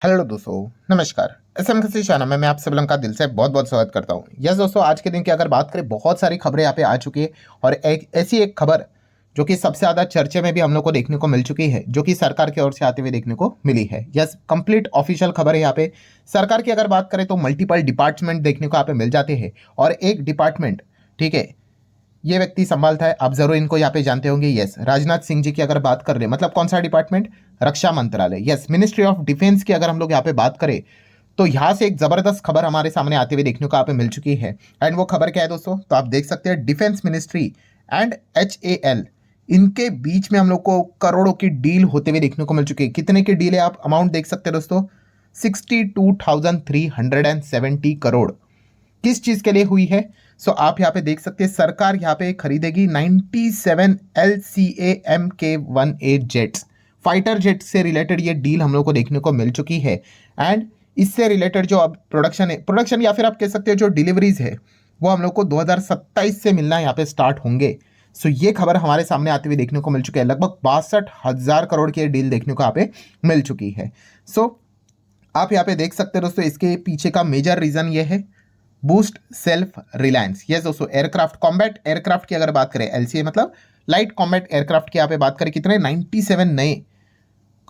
Hello दोस्तों, नमस्कार। SM किसी चैनल में मैं आप सभी लोगों का दिल से बहुत बहुत स्वागत करता हूं। यस दोस्तों, आज के दिन की अगर बात करें, बहुत सारी खबरें यहाँ पे आ चुकी है और एक ऐसी एक खबर जो कि सबसे ज़्यादा चर्चे में भी हम लोग को देखने को मिल चुकी है, जो कि सरकार की ओर से आते हुए देखने को मिली है। यस, कंप्लीट ऑफिशियल खबर है। यहाँ पे सरकार की अगर बात करें तो मल्टीपल डिपार्टमेंट देखने को यहाँ पे मिल जाते हैं और एक डिपार्टमेंट, ठीक है, ये व्यक्ति संभालता है। आप जरूर इनको यहाँ पे जानते होंगे। यस, राजनाथ सिंह जी की अगर बात कर रहे हैं, मतलब कौन सा डिपार्टमेंट? रक्षा मंत्रालय। यस, मिनिस्ट्री ऑफ डिफेंस की अगर हम लोग यहाँ पे बात करें तो यहाँ से एक जबरदस्त खबर हमारे सामने आते हुए देखने को यहाँ पे मिल चुकी है। एंड वो खबर क्या है दोस्तों? तो आप देख सकते हैं, डिफेंस मिनिस्ट्री एंड HAL, इनके बीच में हम लोग को करोड़ों की डील होते हुए देखने को मिल चुकी है। कितने की डील है? आप अमाउंट देख सकते हैं दोस्तों, 62,370 करोड़। किस चीज के लिए हुई है? सो आप यहाँ पे देख सकते हैं, सरकार यहाँ पे खरीदेगी 97 LCAMK-18 जेट्स। फाइटर जेट से रिलेटेड ये डील हम लोग को देखने को मिल चुकी है। एंड इससे रिलेटेड जो अब प्रोडक्शन है, प्रोडक्शन या फिर आप कह सकते हो जो डिलीवरीज है, वो हम लोग को 2027 से मिलना यहाँ पे स्टार्ट होंगे। सो ये खबर हमारे सामने आते हुए देखने को मिल चुकी है। लगभग 62,000 करोड़ की डील देखने को यहाँ पे मिल चुकी है। सो आप यहाँ पे देख सकते हैं दोस्तों, इसके पीछे का मेजर रीजन ये है, बूस्ट सेल्फ रिलायंस। यस दोस्तों, एयरक्राफ्ट, कॉम्बैट एयरक्राफ्ट की अगर बात करें, LCA मतलब लाइट कॉम्बैट एयरक्राफ्ट की यहाँ पे बात करें, कितने 97 नए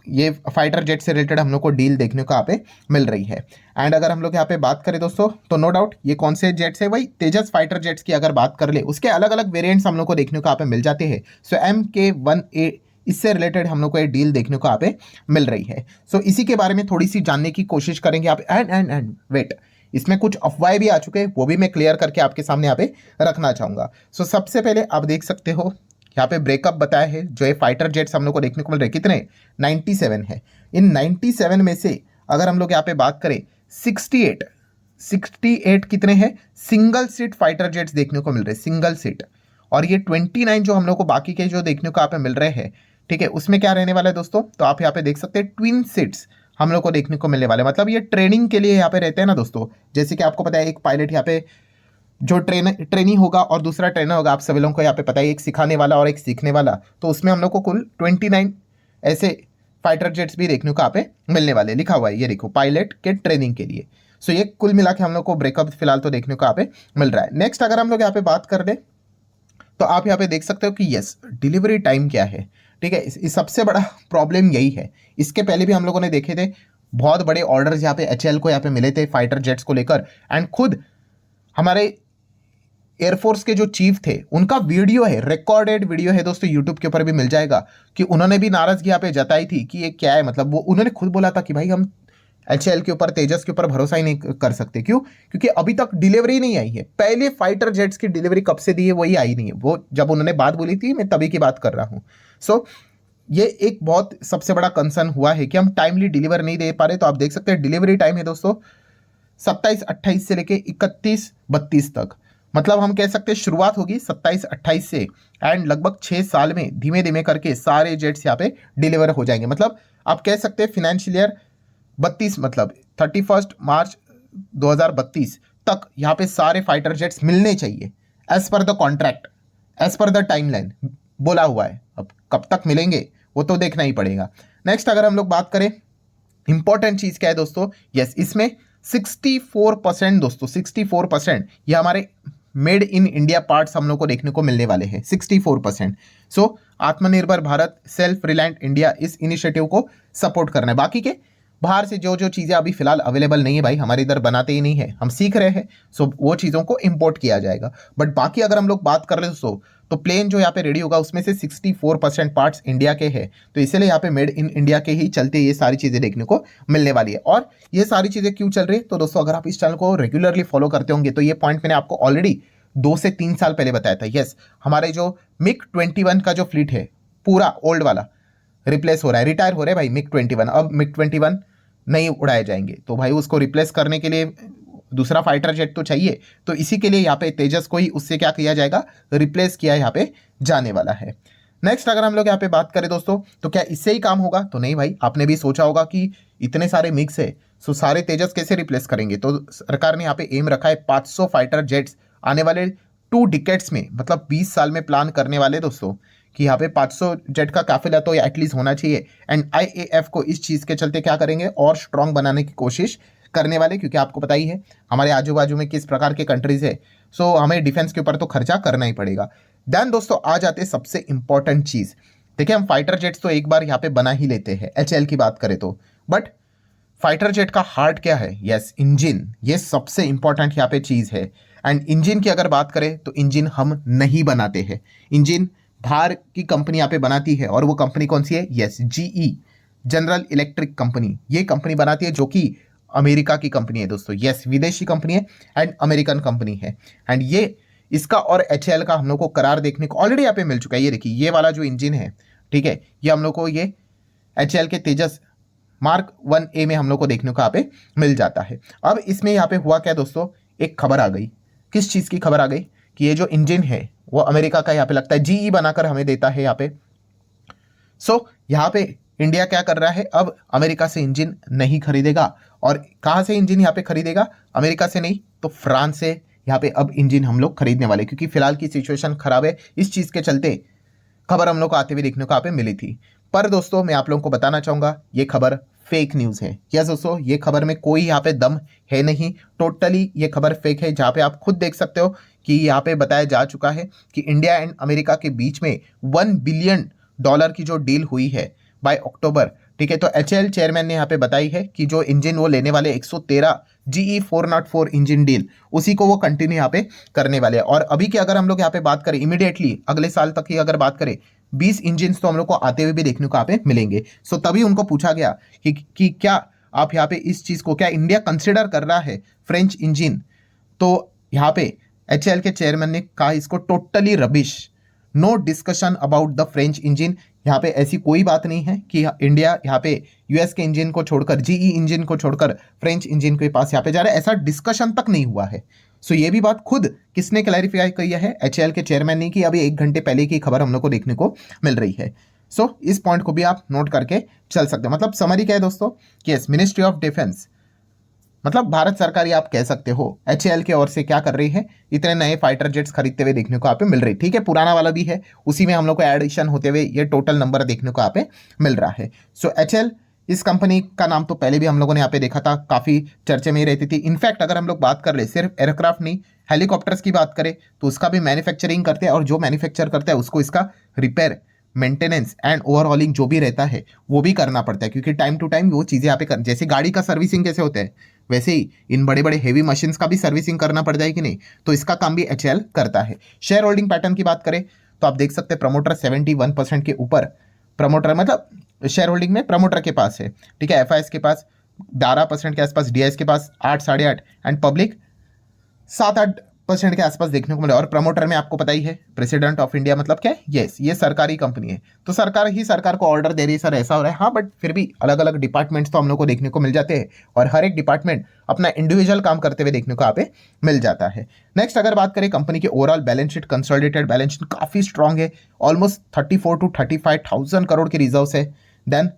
ये फाइटर जेट से रिलेटेड हम लोग को डील देखने को यहाँ पे मिल रही है। एंड अगर हम लोग यहाँ पे बात करें दोस्तों, तो नो डाउट ये कौन से जेट्स है? वही तेजस फाइटर जेट्स की अगर बात कर ले, उसके अलग अलग वेरिएंट्स हम लोग को देखने को यहाँ पे मिल जाते हैं। सो MK-18 इससे रिलेटेड हम लोग को ये डील देखने को यहाँ पे मिल रही है। सो इसी के बारे में थोड़ी सी जानने की कोशिश करेंगे आप। एंड वेट, इसमें कुछ अफवाहें भी आ चुके हैं, वो भी मैं क्लियर करके आपके सामने यहाँ पे रखना चाहूंगा। सो सबसे पहले आप देख सकते हो, यहाँ पे ब्रेकअप बताया है। जो ये फाइटर जेट्स हम लोग को देखने को मिल रहे, कितने? 97 है। इन 97 में से अगर हम लोग यहाँ पे बात करें, 68 कितने हैं? सिंगल सीट फाइटर जेट्स देखने को मिल रहे, सिंगल सीट। और ये 29 जो हम लोग को बाकी के जो देखने को यहाँ पे मिल रहे हैं, ठीक है, उसमें क्या रहने वाला है दोस्तों? तो आप यहाँ पे देख सकते हैं, ट्विन सीट्स हम लोग को देखने को मिलने वाले। मतलब ये ट्रेनिंग के लिए यहाँ पे रहते हैं ना दोस्तों। जैसे कि आपको पता है, एक पायलट यहाँ पे जो ट्रेनी होगा और दूसरा ट्रेनर होगा। आप सभी लोगों को यहाँ पे पता है, एक सिखाने वाला और एक सीखने वाला। तो उसमें हम लोग को कुल 29 ऐसे फाइटर जेट्स भी देखने को यहाँ पे मिलने वाले। लिखा हुआ है, ये देखो, पायलट के ट्रेनिंग के लिए। सो ये कुल मिला के हम लोग को ब्रेकअप फिलहाल तो देखने को यहाँ पे मिल रहा है। नेक्स्ट अगर हम लोग यहाँ पे बात कर दें, तो आप यहाँ पे देख सकते हो कि यस, डिलीवरी टाइम क्या है, ठीक है। इस सबसे बड़ा प्रॉब्लम यही है। इसके पहले भी हम लोगों ने देखे थे, बहुत बड़े ऑर्डर्स यहाँ पे HAL को यहाँ पे मिले थे फाइटर जेट्स को लेकर। एंड खुद हमारे एयरफोर्स के जो चीफ थे, उनका वीडियो है, रिकॉर्डेड वीडियो है दोस्तों, यूट्यूब के ऊपर भी मिल जाएगा, कि उन्होंने भी नाराजगी यहाँ पे जताई थी कि ये क्या है। मतलब वो उन्होंने खुद बोला था कि भाई हम HAL के ऊपर, तेजस के ऊपर भरोसा ही नहीं कर सकते। क्यों? क्योंकि अभी तक डिलीवरी नहीं आई है। पहले फाइटर जेट्स की डिलीवरी कब से दी है, वही आई नहीं है। वो जब उन्होंने बात बोली थी, मैं तभी की बात कर रहा हूँ। सो ये एक बहुत सबसे बड़ा कंसर्न हुआ है कि हम टाइमली डिलीवर नहीं दे पा रहे। तो आप देख सकते हैं, डिलीवरी टाइम है दोस्तों 27-28 से लेके 31-32 तक। मतलब हम कह सकते हैं शुरुआत होगी 27-28 से, एंड लगभग 6 साल में धीमे धीमे करके सारे जेट्स यहाँ पे डिलीवर हो जाएंगे। मतलब आप कह सकते हैं फाइनेंशियल ईयर 32, मतलब 31 मार्च 2032 तक यहाँ पे सारे फाइटर जेट्स मिलने चाहिए, as per the contract, as per the timeline बोला हुआ है। अब कब तक मिलेंगे वो तो देखना ही पड़ेगा। नेक्स्ट अगर हम लोग बात करें, इंपॉर्टेंट चीज क्या है दोस्तों? यस, इसमें 64% दोस्तों, 64% ये हमारे मेड इन इंडिया पार्ट्स हम लोग को देखने को मिलने वाले हैं, 64%। सो आत्मनिर्भर भारत, सेल्फ रिलायंट इंडिया, इस इनिशिएटिव को सपोर्ट करना है। बाकी के बाहर से जो जो चीज़ें अभी फिलहाल अवेलेबल नहीं है भाई, हमारे इधर बनाते ही नहीं है, हम सीख रहे हैं। सो वो चीज़ों को इंपोर्ट किया जाएगा। बट बाकी अगर हम लोग बात कर रहे हैं तो प्लेन जो यहाँ पे रेडी होगा, उसमें से 64% पार्ट्स इंडिया के हैं। तो इसीलिए यहाँ पे मेड इन इंडिया के ही चलते ये सारी चीज़ें देखने को मिलने वाली है। और ये सारी चीज़ें क्यों चल रही है? तो दोस्तों, अगर आप इस चैनल को रेगुलरली फॉलो करते होंगे तो ये पॉइंट मैंने आपको ऑलरेडी 2 से 3 साल पहले बताया था। यस, हमारे जो MiG-21 का जो फ्लीट है, पूरा ओल्ड वाला रिप्लेस हो रहा है, रिटायर हो रहा है भाई MiG-21। अब MiG-21 नहीं उड़ाए जाएंगे, तो भाई उसको रिप्लेस करने के लिए दूसरा फाइटर जेट तो चाहिए। तो इसी के लिए यहाँ पे तेजस को ही उससे क्या किया जाएगा, रिप्लेस किया यहाँ पे जाने वाला है। नेक्स्ट अगर हम लोग यहाँ पे बात करें दोस्तों, तो क्या इससे ही काम होगा? तो नहीं भाई, आपने भी सोचा होगा कि इतने सारे मिक्स है, सो सारे तेजस कैसे रिप्लेस करेंगे? तो सरकार ने यहाँ पे एम रखा है 500 फाइटर जेट्स आने वाले 2 डिकेड्स में, मतलब 20 साल में प्लान करने वाले दोस्तों, कि यहाँ पे 500 जेट का काफिला तो एटलीस्ट होना चाहिए। एंड IAF को इस चीज़ के चलते क्या करेंगे, और स्ट्रांग बनाने की कोशिश करने वाले, क्योंकि आपको पता ही है हमारे आजू बाजू में किस प्रकार के कंट्रीज है। सो हमें डिफेंस के ऊपर तो खर्चा करना ही पड़ेगा। देन दोस्तों आ जाते हैं सबसे इंपॉर्टेंट चीज़। देखिए हम फाइटर जेट्स तो एक बार यहाँ पे बना ही लेते हैं HAL की बात करें तो, बट फाइटर जेट का हार्ट क्या है? Yes, engine. ये सबसे इंपॉर्टेंट यहाँ पे चीज़ है। एंड इंजन की अगर बात करें तो इंजन हम नहीं बनाते हैं, इंजन बाहर की कंपनी यहाँ पे बनाती है। और वो कंपनी कौन सी है? Yes, GE, general electric company. ये कंपनी बनाती है, जो कि अमेरिका की कंपनी है दोस्तों। यस, विदेशी कंपनी है एंड अमेरिकन कंपनी है। एंड ये इसका और HAL का हम लोग को करार देखने को ऑलरेडी यहाँ पे मिल चुका है। ये देखिए, ये वाला जो इंजन है, ठीक है, ये हम लोग को ये HAL के तेजस Mark 1A में हम लोग को देखने को यहाँ पे मिल जाता है। अब इसमें यहाँ पे हुआ क्या दोस्तों, एक खबर आ गई। किस चीज़ की खबर आ गई? कि ये जो इंजन है वो अमेरिका का यहाँ पे लगता है GE बनाकर हमें देता है यहाँ पे। सो यहाँ पे इंडिया क्या कर रहा है, अब अमेरिका से इंजन नहीं खरीदेगा। और कहाँ से इंजन यहाँ पे खरीदेगा? अमेरिका से नहीं तो फ्रांस से यहाँ पे अब इंजन हम लोग खरीदने वाले, क्योंकि फिलहाल की सिचुएशन खराब है। इस चीज़ के चलते खबर हम लोग को आते हुए देखने को यहाँ पे मिली थी। पर दोस्तों मैं आप लोगों को बताना चाहूँगा, ये खबर फेक न्यूज़ है। यस दोस्तों, ये खबर में कोई यहाँ पे दम है नहीं, टोटली ये खबर फेक है। जहाँ पे आप खुद देख सकते हो कि यहाँ पे बताया जा चुका है कि इंडिया एंड अमेरिका के बीच में $1 बिलियन की जो डील हुई है बाय अक्टूबर, ठीक है। तो HAL चेयरमैन ने यहाँ पे बताई है कि जो इंजन वो लेने वाले 113 GE 404 इंजन डील, उसी को वो कंटिन्यू यहाँ पे करने वाले हैं। और अभी की अगर हम लोग यहाँ पे बात करें, इमीडिएटली अगले साल तक की अगर बात करें, 20 इंजन तो हम लोग को आते हुए भी देखने को यहाँ पे मिलेंगे। सो तभी उनको पूछा गया कि क्या आप यहाँ पे इस चीज़ को, क्या इंडिया कंसिडर कर रहा है फ्रेंच इंजन? तो यहाँ पे HAL के चेयरमैन ने कहा इसको totally rubbish, no discussion about the French engine. यहाँ पे ऐसी कोई बात नहीं है कि इंडिया यहाँ पे US के इंजन को छोड़कर, GE इंजन को छोड़कर फ्रेंच इंजन के पास यहाँ पे जा रहा है, ऐसा डिस्कशन तक नहीं हुआ है। सो ये भी बात खुद किसने क्लैरिफाई की है? HAL के चेयरमैन ने, की अभी 1 घंटे पहले की खबर हम लोग को देखने को मिल रही है। सो इस पॉइंट को भी आप नोट करके चल सकते हो। मतलब समरी क्या है दोस्तों कि यस, मिनिस्ट्री ऑफ डिफेंस, मतलब भारत सरकार, ये आप कह सकते हो HAL के ओर से क्या कर रही है, इतने नए फाइटर जेट्स खरीदते हुए देखने को यहाँ पे मिल रही। ठीक है, पुराना वाला भी है, उसी में हम लोग को एडिशन होते हुए ये टोटल नंबर देखने को यहाँ पे मिल रहा है। सो HAL, इस कंपनी का नाम तो पहले भी हम लोगों ने यहाँ पे देखा था, काफ़ी चर्चे में ही रहती थी। इनफैक्ट अगर हम लोग बात कर ले, सिर्फ एयरक्राफ्ट नहीं, हेलीकॉप्टर्स की बात करें तो उसका भी मैन्युफैक्चरिंग करते हैं, और जो मैन्युफैक्चर करता है उसको इसका रिपेयर, मेंटेनेंस एंड ओवरहॉलिंग जो भी रहता है वो भी करना पड़ता है, क्योंकि टाइम टू टाइम वो चीज़ें यहाँ पे कर, जैसे गाड़ी का सर्विसिंग कैसे होता है, वैसे ही इन बड़े बड़े हेवी मशीन्स का भी सर्विसिंग करना पड़ जाए कि नहीं, तो इसका काम भी HAL करता है। शेयर होल्डिंग पैटर्न की बात करें तो आप देख सकते हैं प्रमोटर 71% के ऊपर, प्रमोटर मतलब शेयर होल्डिंग में प्रमोटर के पास है, ठीक है। FIS के पास 12% के आसपास, DIS के पास 8, 8.5 एंड पब्लिक 7-8% के आसपास देखने को मिला। और प्रमोटर में आपको पता ही है प्रेसिडेंट ऑफ इंडिया, मतलब क्या है, यस, ये सरकारी कंपनी है, तो सरकार ही सरकार को ऑर्डर दे रही है, सर ऐसा हो रहा है। हाँ, बट फिर भी अलग अलग डिपार्टमेंट्स तो हम लोग को देखने को मिल जाते हैं, और हर एक डिपार्टमेंट अपना इंडिविजुअल काम करते हुए देखने को यहाँ पे मिल जाता है। नेक्स्ट अगर बात करें कंपनी की overall balance sheet, consolidated balance sheet काफ़ी स्ट्रॉन्ग है, ऑलमोस्ट 34 to 35,000 करोड़ की रिजर्व्स है। Then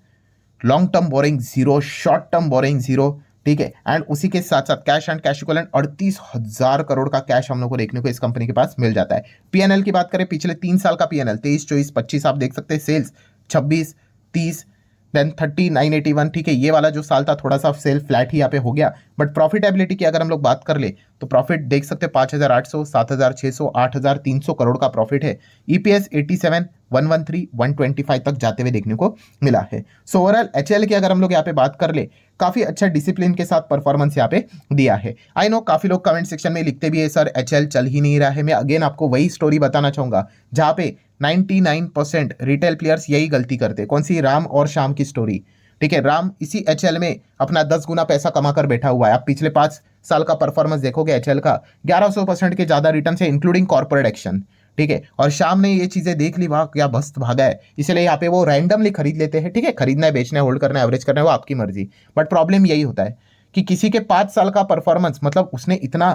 long term borrowing zero, short term borrowing zero, ठीक है। एंड उसी के साथ साथ cash and cash equivalent 38,000 crore का कैश हम लोग को देखने को इस कंपनी के पास मिल जाता है। PNL की बात करें, पिछले 3 साल का PNL 23, 24, 25 आप देख सकते हैं, सेल्स 26, 30, देन 3981, ठीक है। ये वाला जो साल था थोड़ा सा सेल फ्लैट ही यहाँ पे हो गया, बट प्रॉफिटेबिलिटी की अगर हम लोग बात कर ले तो प्रॉफिट देख सकते हैं 5,800, 7,600, 8,300 करोड़ का प्रॉफिट है। EPS 87, 113, 125 तक जाते हुए देखने को मिला है। सो ओवरऑल HAL की अगर हम लोग यहाँ पे बात कर ले, काफ़ी अच्छा डिसिप्लिन के साथ परफॉर्मेंस यहाँ पे दिया है। आई नो काफ़ी लोग कमेंट सेक्शन में लिखते भी है सर HAL चल ही नहीं रहा है। मैं अगेन आपको वही स्टोरी बताना चाहूँगा जहाँ पे 99% रिटेल प्लेयर्स यही गलती करते हैं। कौन सी? राम और श्याम की स्टोरी, ठीक है। राम इसी HAL में अपना 10 गुना पैसा कमा कर बैठा हुआ है। आप पिछले 5 साल का परफॉर्मेंस देखोगे HAL का 1100% के ज़्यादा रिटर्न है, इंक्लूडिंग कॉर्पोरेट एक्शन, ठीक है। और शाम ने ये चीज़ें देख ली, वहाँ क्या बस्त भागा है, इसलिए यहाँ पे वो रैंडमली खरीद लेते हैं, ठीक है। खरीदना है, बेचना है, होल्ड करना है, एवरेज करना है, वो आपकी मर्जी। बट प्रॉब्लम यही होता है कि किसी के 5 साल का परफॉर्मेंस, मतलब उसने इतना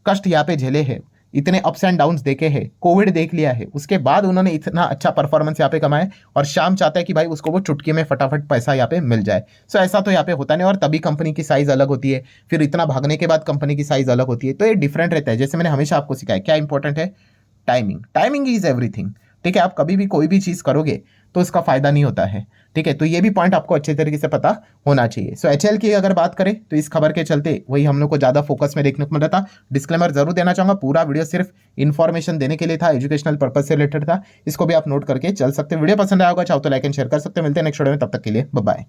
कष्ट यहाँ पे झेले हैं, इतने अप्स एंड डाउन्स देखे हैं, कोविड देख लिया है, उसके बाद उन्होंने इतना अच्छा परफॉर्मेंस यहाँ पे कमाए, और शाम चाहता है कि भाई उसको वो चुटकी में फटाफट पैसा यहाँ पे मिल जाए। सो ऐसा तो यहाँ पे होता नहीं, और तभी कंपनी की साइज़ अलग होती है, फिर इतना भागने के बाद कंपनी की साइज़ अलग होती है, तो ये डिफरेंट रहता है। जैसे मैंने हमेशा आपको सिखाया, क्या इंपॉर्टेंट है? टाइमिंग। टाइमिंग इज एवरीथिंग, ठीक है, आप कभी भी कोई भी चीज़ करोगे तो उसका फायदा नहीं होता है। ठीक है, तो ये भी पॉइंट आपको अच्छे तरीके से पता होना चाहिए। सो एचएल की अगर बात करें तो इस खबर के चलते वही हम लोग को ज़्यादा फोकस में देखने को मिल रहा था। डिस्क्लेमर जरूर देना चाहूंगा, पूरा वीडियो सिर्फ इन्फॉर्मेशन देने के लिए था, एजुकेशनल पर्पज से रिलेटेड था, इसको भी आप नोट करके चल सकते हैं। वीडियो पसंद आया होगा चाहो तो लाइक एंड शेयर कर सकते हैं। मिलते हैं नेक्स्ट वीडियो में, तब तक के लिए बाय बाय।